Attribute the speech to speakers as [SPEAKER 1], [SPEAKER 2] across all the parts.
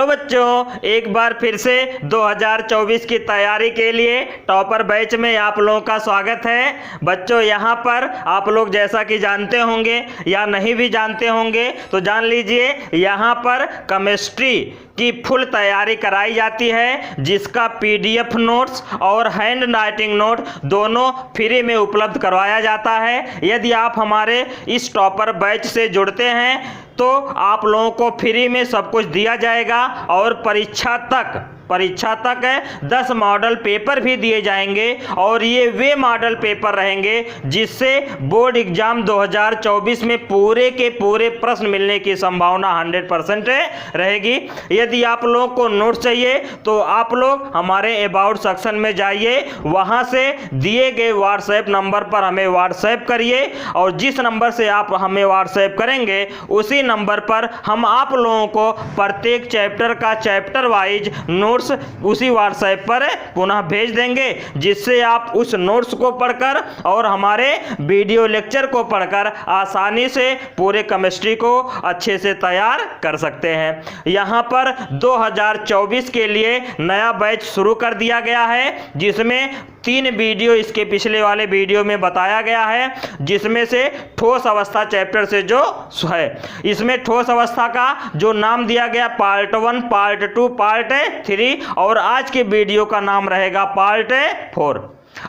[SPEAKER 1] Hello बच्चों, एक बार फिर से 2024 की तैयारी के लिए टॉपर बैच में आप लोगों का स्वागत है। बच्चों, यहाँ पर आप लोग जैसा कि जानते होंगे या नहीं भी जानते होंगे तो जान लीजिए, यहाँ पर केमिस्ट्री की फुल तैयारी कराई जाती है, जिसका पीडीएफ नोट्स और हैंड राइटिंग नोट दोनों फ्री में उपलब्ध करवाया जाता है। यदि आप हमारे इस टॉपर बैच से जुड़ते हैं तो आप लोगों को फ्री में सब कुछ दिया जाएगा और परीक्षा तक 10 मॉडल पेपर भी दिए जाएंगे और ये वे मॉडल पेपर रहेंगे जिससे बोर्ड एग्जाम 2024 में पूरे के पूरे प्रश्न मिलने की संभावना 100% रहेगी। यदि आप लोगों को नोट चाहिए तो आप लोग हमारे अबाउट सेक्शन में जाइए, वहां से दिए गए व्हाट्सएप नंबर पर हमें व्हाट्सएप करिए और जिस नंबर से आप हमें व्हाट्सएप करेंगे उसी नंबर पर हम आप लोगों को प्रत्येक चैप्टर का चैप्टर वाइज नोट्स उसी व्हाट्सएप पर पुनः भेज देंगे, जिससे आप उस नोट्स को पढ़कर और हमारे वीडियो लेक्चर को पढ़कर आसानी से पूरे केमिस्ट्री को अच्छे से तैयार कर सकते हैं। यहाँ पर 2024 के लिए नया बैच शुरू कर दिया गया है, जिसमें 3 वीडियो इसके पिछले वाले वीडियो में बताया गया है, जिसमें से ठोस अवस्था चैप्टर से जो है, इसमें ठोस अवस्था का जो नाम दिया गया पार्ट 1, पार्ट 2, पार्ट 3 और आज के वीडियो का नाम रहेगा पार्ट 4।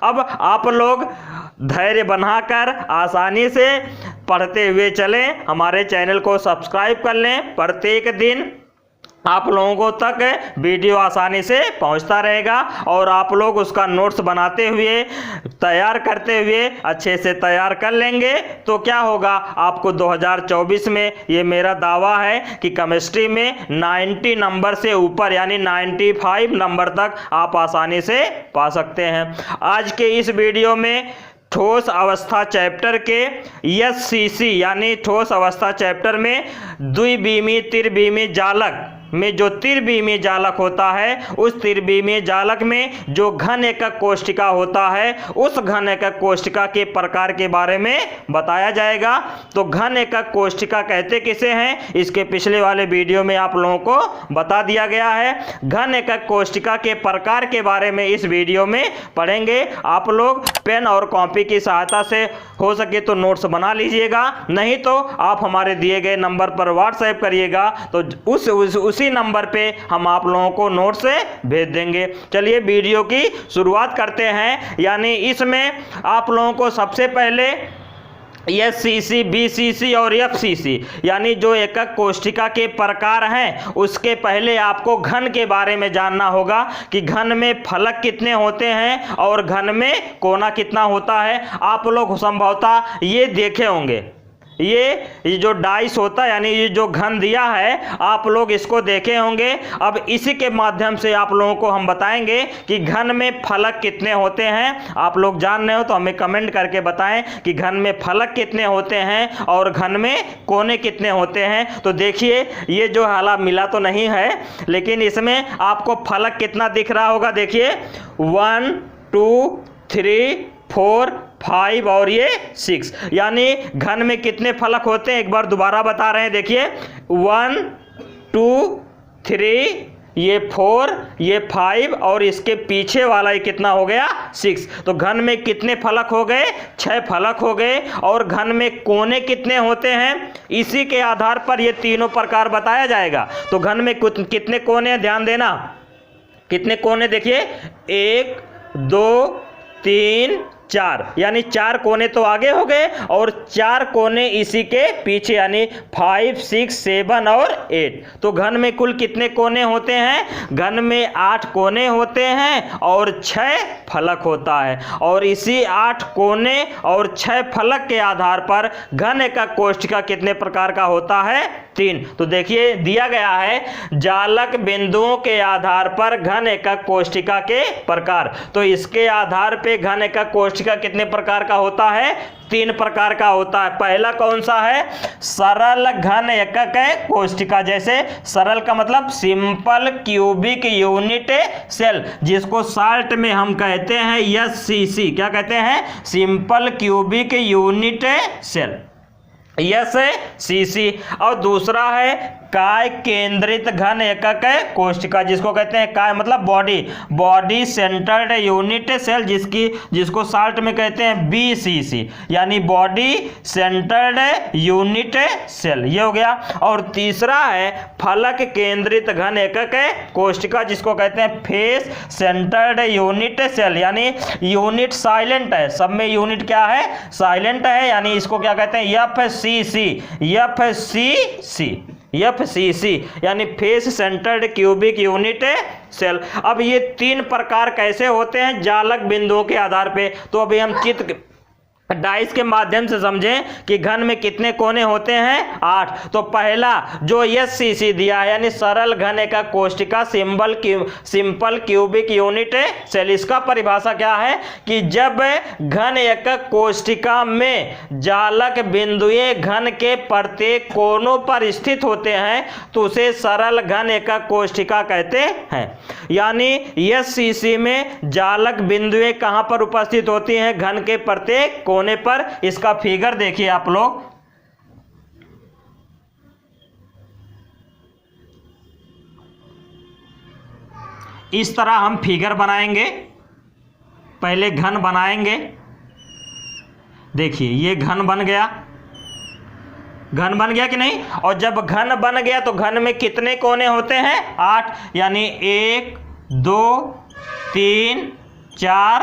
[SPEAKER 1] अब आप लोग धैर्य बनाकर आसानी से पढ़ते हुए चलें, हमारे चैनल को सब्सक्राइब कर लें। प्रत्येक दिन आप लोगों को तक वीडियो आसानी से पहुंचता रहेगा और आप लोग उसका नोट्स बनाते हुए तैयार करते हुए अच्छे से तैयार कर लेंगे तो क्या होगा, आपको 2024 में ये मेरा दावा है कि केमिस्ट्री में 90 नंबर से ऊपर यानी 95 नंबर तक आप आसानी से पा सकते हैं। आज के इस वीडियो में ठोस अवस्था चैप्टर के एससीसी यानी ठोस अवस्था चैप्टर में द्विविमीय त्रिविमीय जालक में जो त्रिविमीय जालक होता है, उस त्रिविमीय जालक में जो घन एकक कोशिका होता है, उस घन एकक कोशिका के प्रकार के बारे में बताया जाएगा। तो घन एकक कोशिका कहते किसे हैं, इसके पिछले वाले वीडियो में आप लोगों को बता दिया गया है। घन एकक कोशिका के प्रकार के बारे में इस वीडियो में पढ़ेंगे। आप लोग पेन और कॉपी की सहायता से हो सके तो नोट्स बना लीजिएगा, नहीं तो आप हमारे दिए गए नंबर पर व्हाट्सएप करिएगा तो उसी नंबर पे हम आप लोगों को नोट्स भेज देंगे। चलिए वीडियो की शुरुआत करते हैं। यानी इसमें आप लोगों को सबसे पहले एससीसी, बीसीसी और एफसीसी यानी जो एकक कोशिका के प्रकार हैं, उसके पहले आपको घन के बारे में जानना होगा कि घन में फलक कितने होते हैं और घन में कोना कितना होता है। आप लोग संभवतः ये देखे होंगे, ये जो डाइस होता है यानी ये जो घन दिया है, आप लोग इसको देखे होंगे। अब इसी के माध्यम से आप लोगों को हम बताएंगे कि घन में फलक कितने होते हैं। आप लोग जान रहे हो तो हमें कमेंट करके बताएं कि घन में फलक कितने होते हैं और घन में कोने कितने होते हैं। तो देखिए, ये जो हाला मिला तो नहीं है, लेकिन इसमें आपको फलक कितना दिख रहा होगा। देखिए 1 2 3 4 5 और ये 6, यानी घन में कितने फलक होते हैं एक बार दोबारा बता रहे हैं। देखिए 1 2 3, ये 4, ये 5 और इसके पीछे वाला ये कितना हो गया 6। तो घन में कितने फलक हो गए, 6 फलक हो गए। और घन में कोने कितने होते हैं, इसी के आधार पर ये तीनों प्रकार बताया जाएगा। तो घन में कितने कोने, ध्यान देना कितने कोने, देखिए 1 2 3 4, यानी 4 कोने तो आगे हो गए और 4 कोने इसी के पीछे यानी 5 6 7 और 8। तो घन में कुल कितने कोने होते हैं, घन में 8 कोने होते हैं और 6 फलक होता है। और इसी 8 कोने और 6 फलक के आधार पर घन एकक कोशिका कितने प्रकार का होता है, 3। तो देखिए दिया गया है जालक बिंदुओं के आधार पर घन एकक कोशिका के प्रकार। तो इसके आधार पे घन एकक कोशिका कितने प्रकार का होता है, 3 प्रकार का होता है। पहला कौन सा है, सरल घन एकक कोशिका। जैसे सरल का मतलब सिंपल क्यूबिक यूनिट सेल, जिसको शॉर्ट में हम कहते हैं एससीसी। क्या कहते हैं, simple cubic unit cell. SCC. और दूसरा है काय केंद्रित घन एकक कोशिका, जिसको कहते हैं काय मतलब बॉडी सेंटर्ड यूनिट सेल, जिसको शॉर्ट में कहते हैं बीसीसी, यानी बॉडी सेंटर्ड यूनिट सेल, ये हो गया। और तीसरा है फलक केंद्रित घन एकक कोशिका, जिसको कहते हैं फेस सेंटर्ड यूनिट सेल, यानी यूनिट साइलेंट है, सब में यूनिट क्या है, साइलेंट है, यानी इसको क्या कहते हैं, एफसीसी, यानी face centred cubic unit cell. अब ये तीन प्रकार कैसे होते हैं जालक बिंदुओं के आधार पे, तो अभी हम चित्र डाइस के माध्यम से समझें कि घन में कितने कोने होते हैं, 8। तो पहला जो एससीसी दिया है, यानी सरल घन एकक कोशिका सिंपल क्यूबिक यूनिट सेल, इसका परिभाषा क्या है कि जब घन एकक कोशिका में जालक बिंदुएं घन के प्रत्येक कोनों पर स्थित होते हैं तो उसे सरल घन एकक कोशिका कहते हैं। यानी एससीसी में जालक बिंदुएं कहां पर उपस्थित होती हैं, घन के प्रत्येक कोने पर। इसका फिगर देखिए आप लोग, इस तरह हम फिगर बनाएंगे, पहले घन बनाएंगे। देखिए ये घन बन गया, घन बन गया कि नहीं। और जब घन बन गया तो घन में कितने कोने होते हैं, 8, यानी 1 2 3 4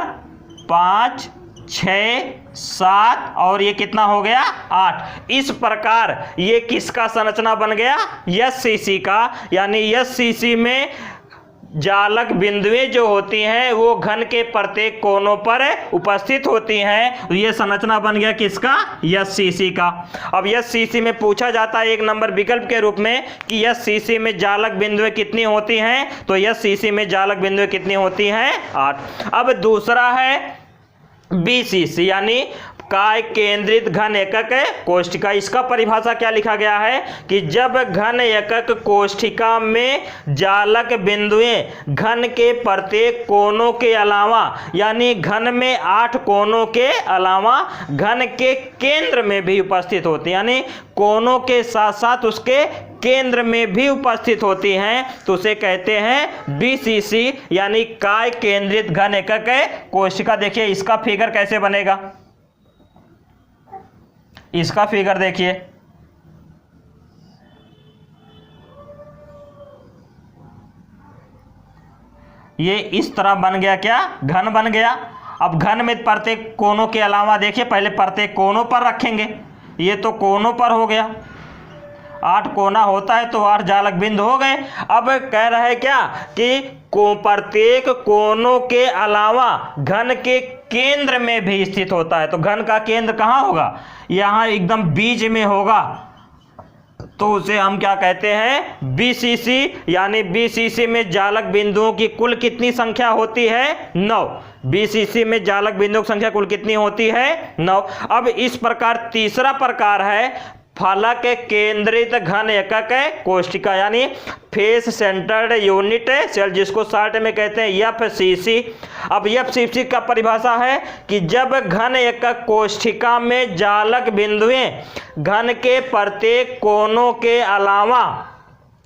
[SPEAKER 1] 5 6 7 और ये कितना हो गया, 8। इस प्रकार ये किसका संरचना बन गया, एससीसी का। यानी एससीसी में जालक बिंदुएं जो होती हैं वो घन के प्रत्येक कोनों पर उपस्थित होती हैं। ये संरचना बन गया किसका, एससीसी का। अब एससीसी में पूछा जाता है 1 नंबर विकल्प के रूप में कि एससीसी में जालक बिंदुएं कितनी होती हैं, तो एससीसी में जालक बिंदुएं कितनी होती हैं, 8। अब दूसरा है बीसीसी, यानी काय केंद्रित घन एकक कोशिका। इसका परिभाषा क्या लिखा गया है कि जब घन एकक कोशिका में जालक बिंदुएं घन के प्रत्येक कोनों के अलावा, यानी घन में 8 कोनों के अलावा घन के केंद्र में भी उपस्थित होती हैं, यानी कोनों के साथ साथ उसके केंद्र में भी उपस्थित होती हैं, तो उसे कहते हैं बीसीसी, यानी काय केंद्रित घन एकक कोशिका। देखिए इसका फिगर कैसे बनेगा, इसका फिगर देखिए, ये इस तरह बन गया, क्या घन बन गया। अब घन में प्रत्येक कोनों के अलावा देखिए, पहले प्रत्येक कोनों पर रखेंगे, ये तो कोनों पर हो गया, 8 कोना होता है तो 8 जालक बिंदु हो गए। अब कह रहे हैं क्या कि प्रत्येक कोनों के अलावा घन के केंद्र में भी स्थित होता है, तो घन का केंद्र कहाँ होगा, यहाँ एकदम बीच में होगा, तो उसे हम क्या कहते हैं, बीसीसी। यानी बीसीसी में जालक बिंदुओं की कुल कितनी संख्या होती है, 9। बीसीसी में जालक बिंदुओं की संख्या कुल कितनी होती है, 9। अब इस प्रकार तीसरा प्रकार है फलक केंद्रित घन एकक कोशिका, यानी फेस सेंटर्ड यूनिट सेल, जिसको शॉर्ट में कहते हैं एफसीसी। अब एफसीसी का परिभाषा है कि जब घन एकक कोशिका में जालक बिंदुएं घन के प्रत्येक कोनों के अलावा,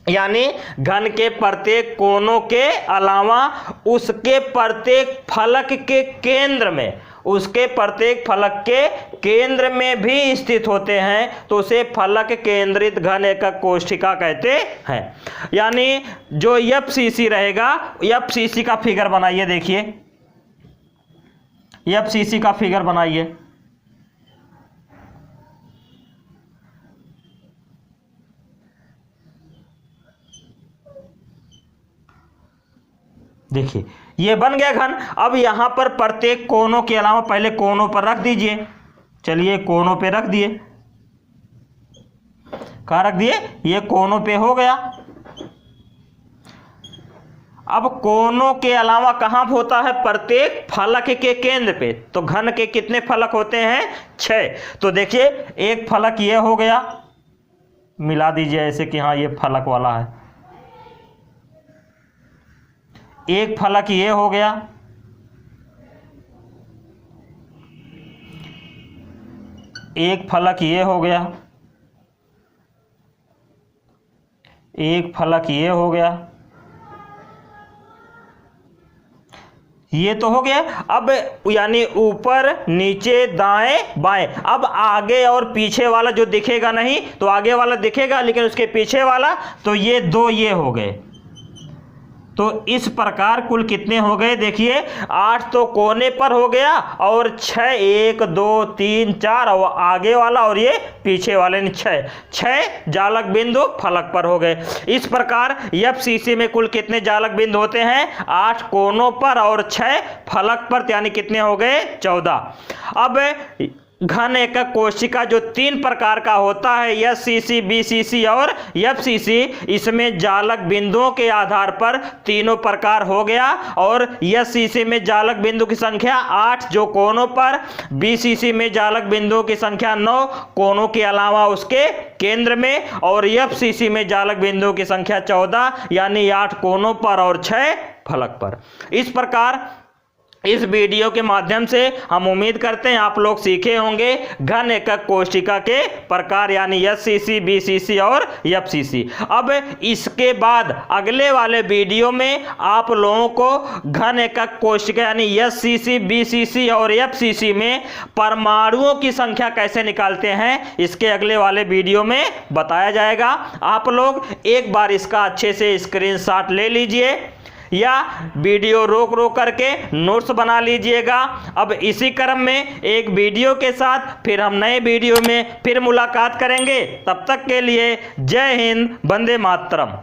[SPEAKER 1] यानी घन के प्रत्येक कोनों के अलावा उसके प्रत्येक फलक के केंद्र में, उसके प्रत्येक फलक के केंद्र में भी स्थित होते हैं, तो उसे फलक केंद्रित घन एकक कोशिका कहते हैं। यानी जो एफसीसी रहेगा, एफसीसी का फिगर बनाइए, देखिए एफसीसी का फिगर बनाइए। देखिए ये बन गया घन। अब यहां पर प्रत्येक कोनों के अलावा, पहले कोनों पर रख दीजिए, चलिए कोनों पे रख दिए, कहां रख दिए, ये कोनों पे हो गया। अब कोनों के अलावा कहां होता है, प्रत्येक फलक के केंद्र पे। तो घन के कितने फलक होते हैं, 6। तो देखिए एक फलक ये हो गया, मिला दीजिए ऐसे कि हाँ ये फलक वाला है, एक फलक ये हो गया, एक फलक ये हो गया, एक फलक ये हो गया, ये तो हो गया। अब यानी ऊपर नीचे दाएं बाएं। अब आगे और पीछे वाला जो दिखेगा नहीं, तो आगे वाला दिखेगा लेकिन उसके पीछे वाला, तो ये दो ये हो गए। तो इस प्रकार कुल कितने हो गए देखिए, 8 तो कोने पर हो गया और 6, 1 2 3 4 और आगे वाला और ये पीछे वाले ने 6 जालक बिंदु फलक पर हो गए। इस प्रकार एफसीसी में कुल कितने जालक बिंदु होते हैं, 8 कोनों पर और 6 फलक पर, यानी कितने हो गए, 14। अब घन एकक कोशिका जो 3 प्रकार का होता है, एससीसी, बीसीसी और एफसीसी, इसमें जालक बिंदुओं के आधार पर तीनों प्रकार हो गया। और एससीसी में जालक बिंदु की संख्या 8 जो कोनों पर, बीसीसी में जालक बिंदुओं की संख्या 9 कोनों के अलावा उसके केंद्र में, और एफसीसी में जालक बिंदुओं की संख्या 14 यानी 8 कोनों पर और 6 फलक पर। इस प्रकार इस वीडियो के माध्यम से हम उम्मीद करते हैं आप लोग सीखे होंगे घन एकक कोशिका के प्रकार, यानी एससीसी, बीसीसी और एफसीसी। अब इसके बाद अगले वाले वीडियो में आप लोगों को घन एकक कोशिका यानी एससीसी, बीसीसी और एफसीसी में परमाणुओं की संख्या कैसे निकालते हैं, इसके अगले वाले वीडियो में बताया जाएगा। आप लोग एक बार इसका अच्छे से स्क्रीनशॉट ले लीजिए या वीडियो रोक करके नोट्स बना लीजिएगा। अब इसी क्रम में एक वीडियो के साथ फिर हम नए वीडियो में फिर मुलाकात करेंगे। तब तक के लिए जय हिंद, वंदे मातरम।